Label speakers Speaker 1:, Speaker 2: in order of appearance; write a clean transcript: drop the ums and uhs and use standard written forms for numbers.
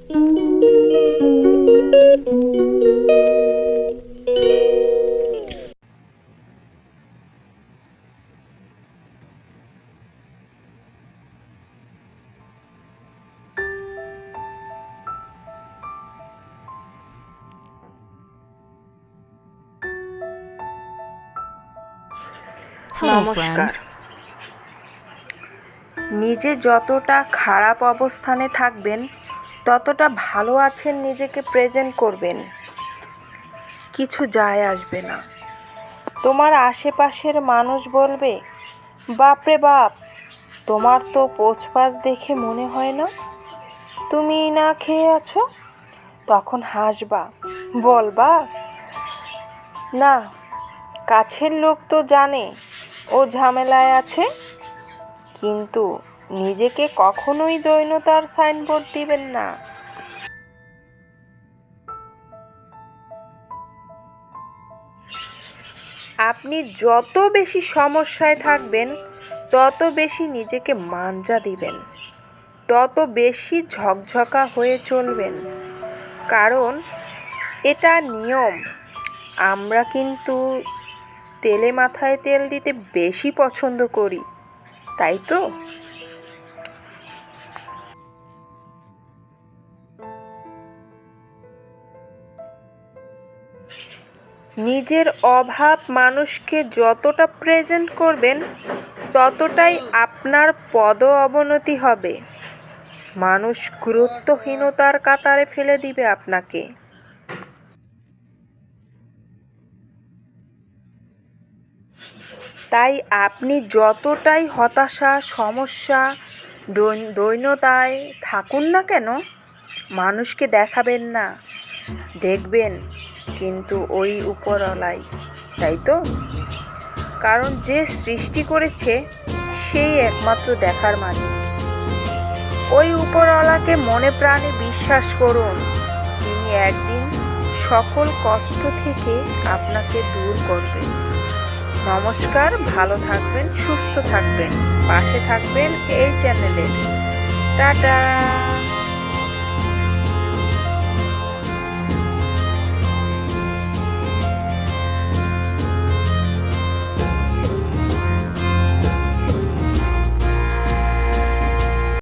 Speaker 1: নমস্কার। নিজে যতটা খারাপ অবস্থানে থাকবেন ততটা ভালো আছেন নিজেকে প্রেজেন্ট করবেন। কিছু যায় আসবে না। তোমার আশেপাশের মানুষ বলবে, বাপরে বাপ, তোমার তো পোছপাছ দেখে মনে হয় না তুমি না খেয়ে আছো। তখন হাসবা, বলবা, না, কাছের লোক তো জানে ও ঝামেলায় আছে। কিন্তু নিজেকে কখনোই দৈন্যতার সাইনবোর্ড দিবেন না। আপনি যত বেশি সমস্যায় থাকবেন তত বেশি নিজেকে মাঞ্জা দিবেন, তত বেশি ঝকঝকা হয়ে চলবেন। কারণ এটা নিয়ম। আমরা কিন্তু তেলে মাথায় তেল দিতে বেশি পছন্দ করি, তাই তো? নিজের অভাব মানুষকে যতটা প্রেজেন্ট করবেন ততটাই আপনার পদ অবনতি হবে। মানুষ গুরুত্বহীনতার কাতারে ফেলে দিবে আপনাকে। তাই আপনি যতটাই হতাশা, সমস্যা, দৈন্যতায় থাকুন না কেন, মানুষকে দেখাবেন না, দেখবেন কিন্তু ওই উপরওয়ালাই, তাই তো? কারণ যে সৃষ্টি করেছে সেই একমাত্র দেখার মালিক। ওই উপরওয়ালাকে মনে প্রাণে বিশ্বাস করুন। তিনি একদিন সকল কষ্ট থেকে আপনাকে দূর করবেন। নমস্কার, ভালো থাকবেন, সুস্থ থাকবেন, পাশে থাকবেন এই চ্যানেলে। টাটা।